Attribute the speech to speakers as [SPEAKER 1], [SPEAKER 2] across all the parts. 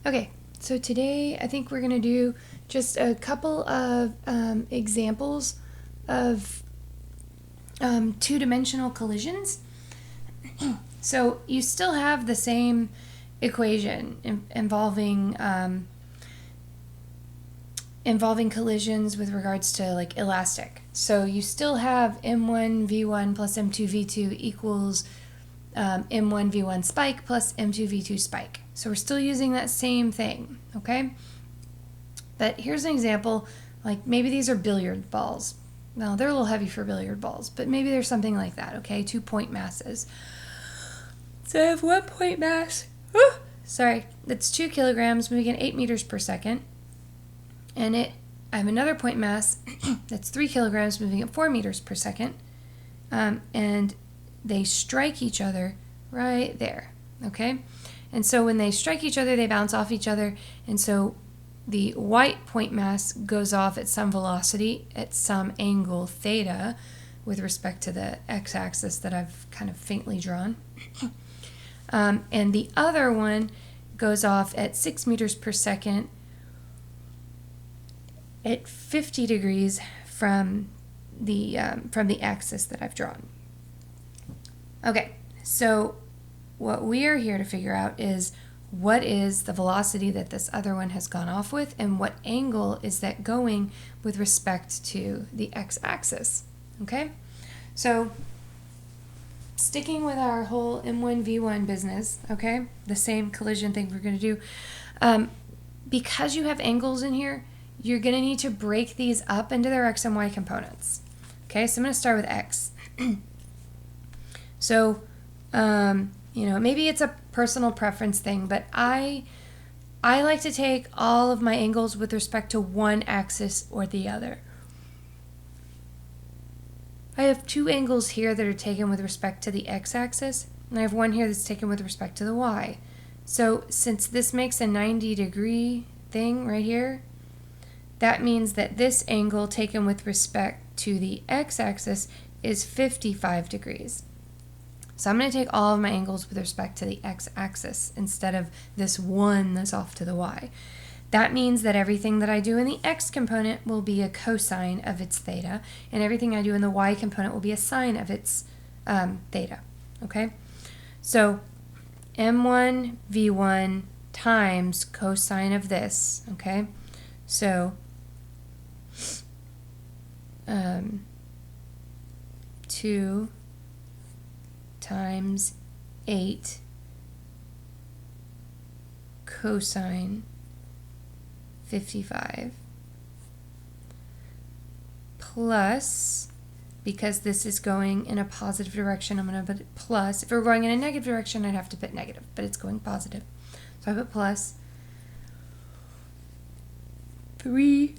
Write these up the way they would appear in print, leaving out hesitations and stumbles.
[SPEAKER 1] Okay, so today I think we're going to do just a couple of examples of two-dimensional collisions. So you still have the same equation involving collisions with regards to like elastic. So you still have m1 v1 plus m2 v2 equals m1 v1 spike plus m2 v2 spike. So we're still using that same thing, okay? But here's an example, like maybe these are billiard balls. Well, they're a little heavy for billiard balls, but maybe there's something like that, okay? 2 point masses. So I have 1 point mass, that's 2 kilograms moving at 8 meters per second. And I have another point mass that's 3 kilograms moving at 4 meters per second. And they strike each other right there, okay? And so when they strike each other, they bounce off each other. And so the white point mass goes off at some velocity at some angle theta with respect to the x-axis that I've kind of faintly drawn. And the other one goes off at 6 meters per second at 50 degrees from the axis that I've drawn. Okay, so what we are here to figure out is what is the velocity that this other one has gone off with, and what angle is that going with respect to the x-axis, okay? So sticking with our whole M1 V1 business, okay, the same collision thing we're going to do, because you have angles in here, you're going to need to break these up into their x and y components. Okay, so I'm going to start with x. So, maybe it's a personal preference thing, but I like to take all of my angles with respect to one axis or the other. I have 2 angles here that are taken with respect to the x-axis, and I have one here that's taken with respect to the y. So since this makes a 90-degree thing right here, that means that this angle taken with respect to the x-axis is 55 degrees. So I'm going to take all of my angles with respect to the x-axis instead of this one that's off to the y. That means that everything that I do in the x component will be a cosine of its theta, and everything I do in the y component will be a sine of its theta. Okay? So m1 v1 times cosine of this, okay? So 2 times 8 cosine 55 plus, because this is going in a positive direction, I'm going to put plus. If we're going in a negative direction, I'd have to put negative, but it's going positive. So I put plus 3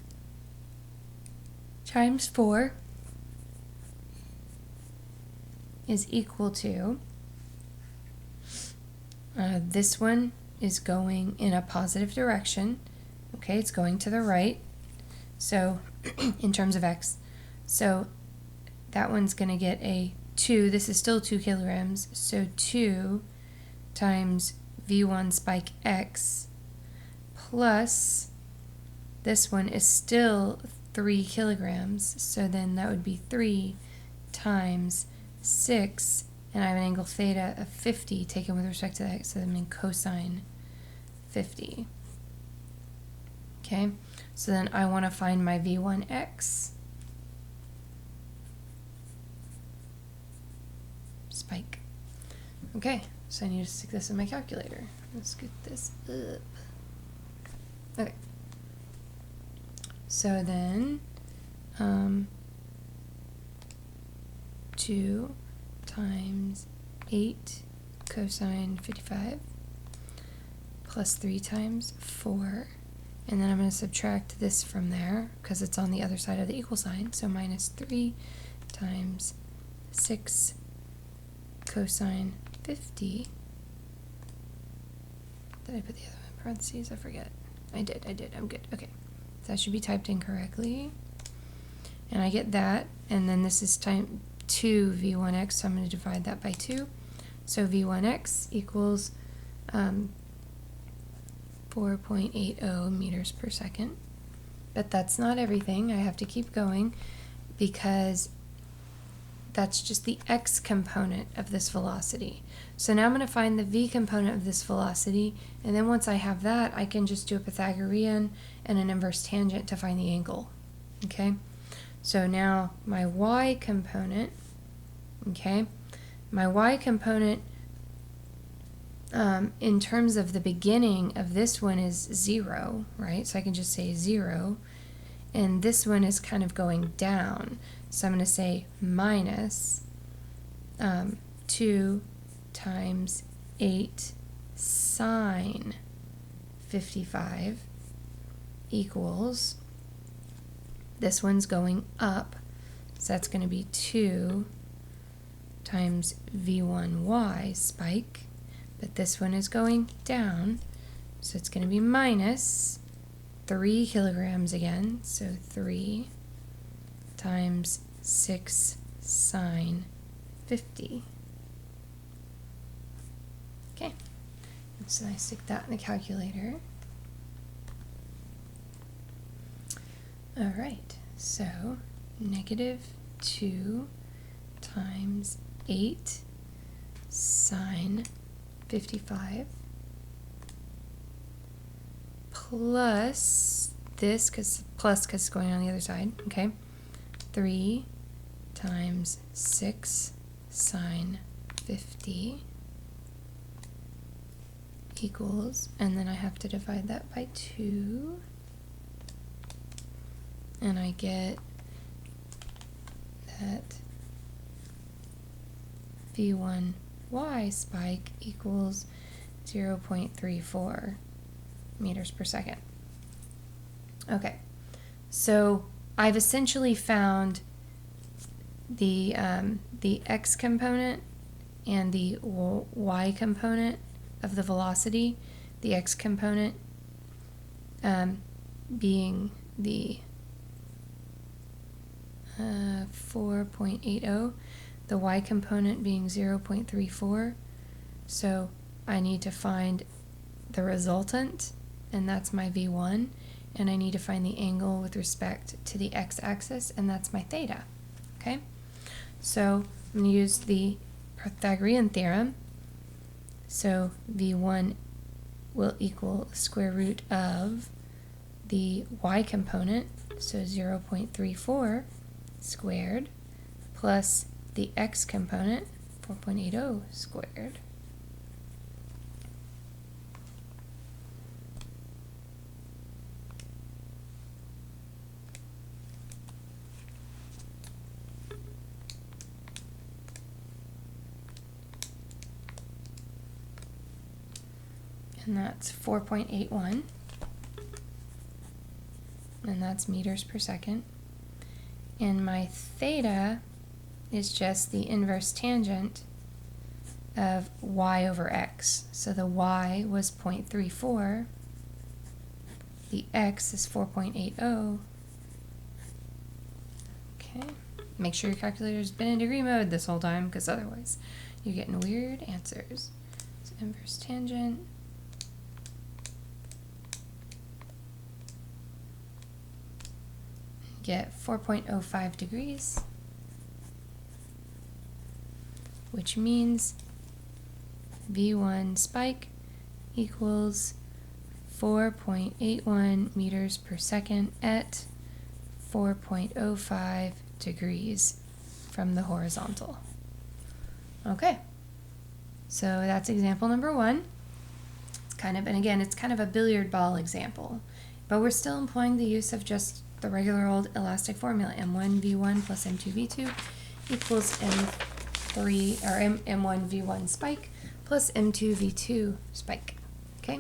[SPEAKER 1] times 4 is equal to, this one is going in a positive direction. Okay, it's going to the right. So in terms of x, so that one's going to get a 2. This is still 2 kilograms. So 2 times v1 spike x plus this one is still 3 kilograms. So then that would be 3 times 6, and I have an angle theta of 50 taken with respect to that, so I mean cosine 50. Okay, so then I want to find my v1x spike. Okay, so I need to stick this in my calculator. Let's get this up. Okay, so then 2 times 8 cosine 55 plus 3 times 4, and then I'm going to subtract this from there because it's on the other side of the equal sign, so minus 3 times 6 cosine 50. Did I put the other one in parentheses? I forget. I did. I'm good. Okay, so that should be typed in correctly, and I get that, and then this is time 2 v1x, so I'm going to divide that by 2. So v1x equals 4.80 meters per second. But that's not everything. I have to keep going because that's just the x component of this velocity. So now I'm going to find the v component of this velocity, and then once I have that, I can just do a Pythagorean and an inverse tangent to find the angle. Okay? So now my y component, okay? My y component in terms of the beginning of this one is 0, right? So I can just say 0. And this one is kind of going down. So I'm going to say minus 2 times 8 sine 55 equals, this one's going up, so that's going to be 2 times v1y spike, but this one is going down, so it's going to be minus 3 kilograms again, so 3 times 6 sine 50. Okay, so I stick that in the calculator. All right, so negative 2 times 8 sine 55 plus this, because it's going on the other side, okay? 3 times 6 sine 50 equals, and then I have to divide that by 2, and I get that v1y spike equals 0.34 meters per second. Okay, so I've essentially found the x component and the y component of the velocity, the x component being the 4.80, the y component being 0.34. So I need to find the resultant, and that's my v1, and I need to find the angle with respect to the x-axis, and that's my theta. Okay, so I'm going to use the Pythagorean theorem. So v1 will equal the square root of the y component, so 0.34 squared, plus the x component, 4.80 squared. And that's 4.81, and that's meters per second. And my theta is just the inverse tangent of y over x. So the y was 0.34, the x is 4.80. Okay, make sure your calculator's been in degree mode this whole time, because otherwise you're getting weird answers. So inverse tangent, get 4.05 degrees, which means v1 spike equals 4.81 meters per second at 4.05 degrees from the horizontal. Okay, so that's example number 1. It's kind of, and again, it's kind of a billiard ball example, but we're still employing the use of just the regular old elastic formula, m1 v1 plus m2 v2 equals m3 or m1 v1 spike plus m2 v2 spike. Okay,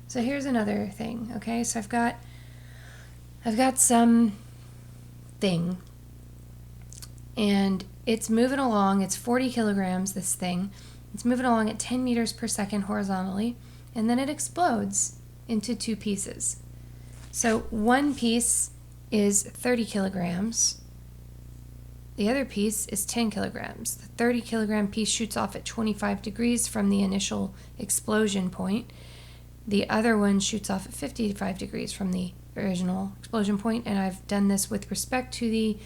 [SPEAKER 1] so here's another thing. Okay, so I've got some thing, and it's moving along. It's 40 kilograms, this thing. It's moving along at 10 meters per second horizontally, and then it explodes into 2 pieces. So one piece is 30 kilograms. The other piece is 10 kilograms. The 30 kilogram piece shoots off at 25 degrees from the initial explosion point. The other one shoots off at 55 degrees from the original explosion point, and I've done this with respect to the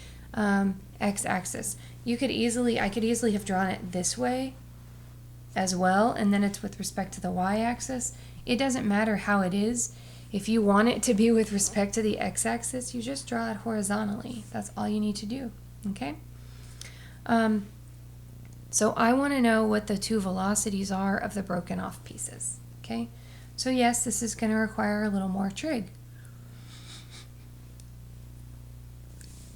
[SPEAKER 1] x-axis. I could easily have drawn it this way as well, and then it's with respect to the y-axis. It doesn't matter how it is. If you want it to be with respect to the x-axis, you just draw it horizontally. That's all you need to do, okay? So I want to know what the two velocities are of the broken off pieces, okay? So yes, this is going to require a little more trig.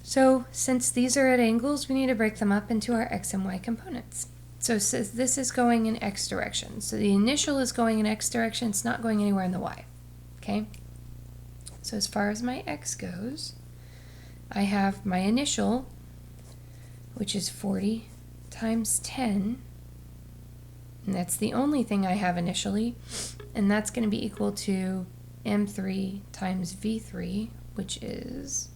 [SPEAKER 1] So since these are at angles, we need to break them up into our x and y components. So this is going in x direction. So the initial is going in x direction. It's not going anywhere in the y. Okay? So as far as my x goes, I have my initial, which is 40 times 10. And that's the only thing I have initially. And that's going to be equal to m3 times v3, which is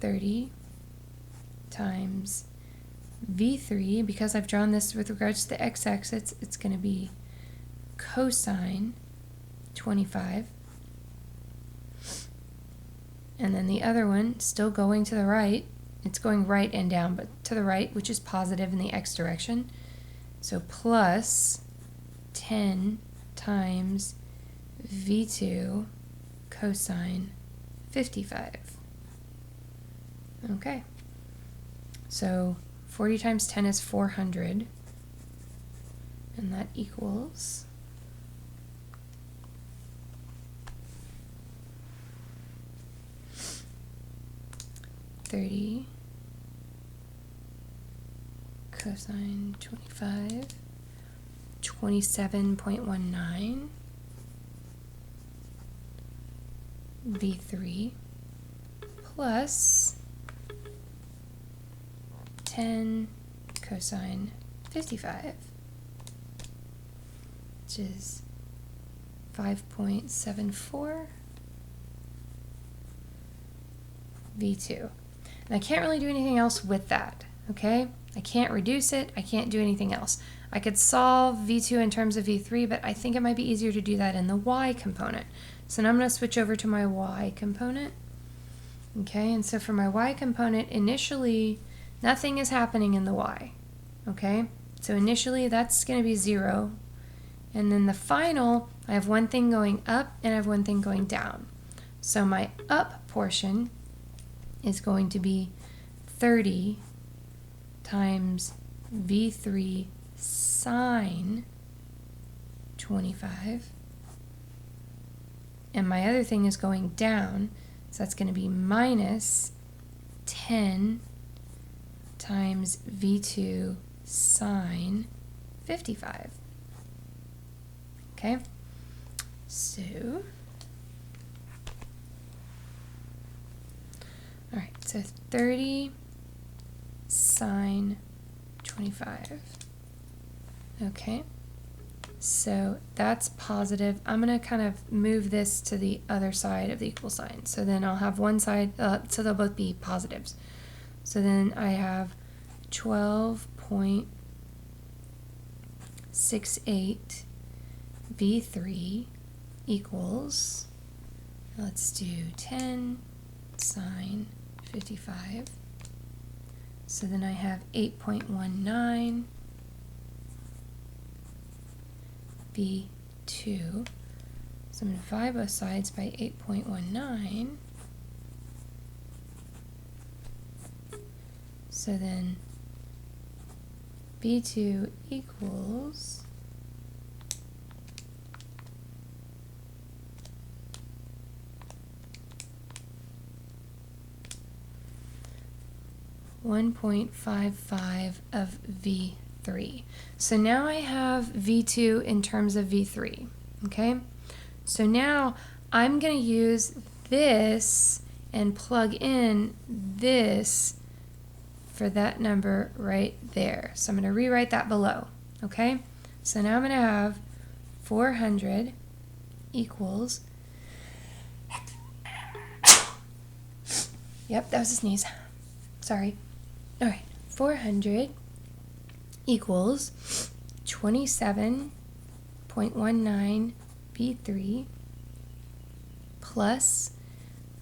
[SPEAKER 1] 30 times v3. Because I've drawn this with regards to the x-axis, it's going to be cosine 25. And then the other one, still going to the right, it's going right and down, but to the right, which is positive in the x direction. So plus 10 times v2 cosine 55. Okay, so 40 times 10 is 400, and that equals 30 cosine 25, 27.19 v3 plus 10 cosine 55, which is 5.74 v2. And I can't really do anything else with that, okay? I can't reduce it, I can't do anything else. I could solve v2 in terms of v3, but I think it might be easier to do that in the y component. So now I'm going to switch over to my y component. Okay, and so for my y component, initially, nothing is happening in the y. Okay, so initially that's going to be 0. And then the final, I have one thing going up and I have one thing going down. So my up portion is going to be 30 times v3 sine 25. And my other thing is going down, so that's going to be minus 10 times v2 sine 55. Okay, so, all right, so 30 sine 25. Okay, so that's positive. I'm going to kind of move this to the other side of the equal sign. So then I'll have one side, so they'll both be positives. So then I have 12.68 v3 equals, let's do 10 sine 55. So then I have 8.19 v2. So I'm going to divide both sides by 8.19. So then v2 equals 1.55 of v3. So now I have v2 in terms of v3, okay? So now I'm going to use this and plug in this for that number right there. So I'm going to rewrite that below, okay? So now I'm going to have 400 equals, yep, that was a sneeze, sorry. All right, 400 equals 27 5.19 v3 plus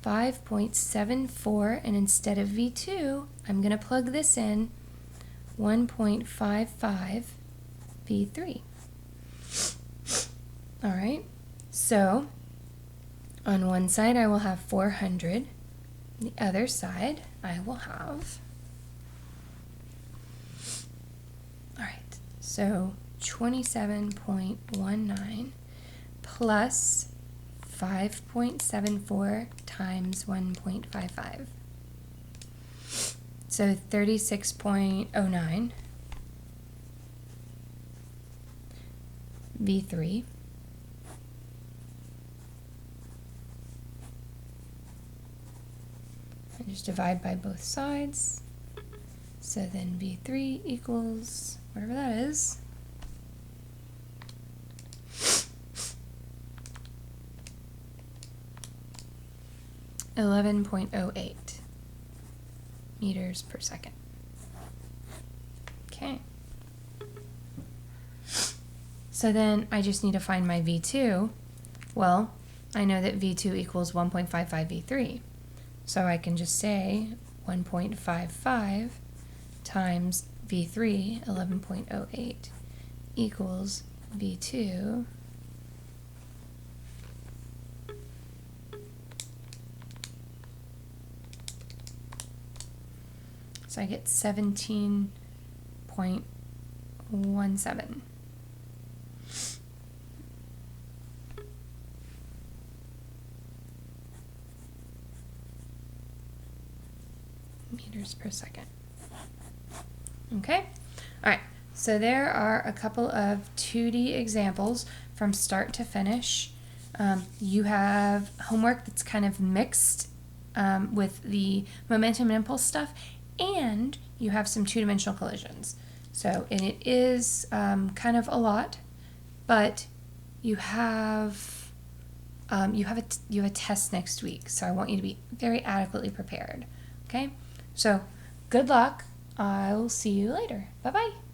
[SPEAKER 1] 5.74, and instead of v2, I'm going to plug this in, 1.55 v3. All right, so on one side I will have 400, the other side I will have, all right, so 27.19 plus 5.74 times 1.55. So 36.09 V3 and just divide by both sides. So then V3 equals whatever that is. .08 meters per second. Okay. So then I just need to find my V2. Well, I know that V2 equals 1.55 V3. So I can just say 1.55 times V3, 11.08, equals V2 . So I get 17.17. Meters per second. Okay? All right. So there are a couple of 2D examples from start to finish. You have homework that's kind of mixed with the momentum and impulse stuff, and you have some two-dimensional collisions. So, and it is kind of a lot, but you have a test next week. So I want you to be very adequately prepared. Okay. So good luck. I'll see you later. Bye bye.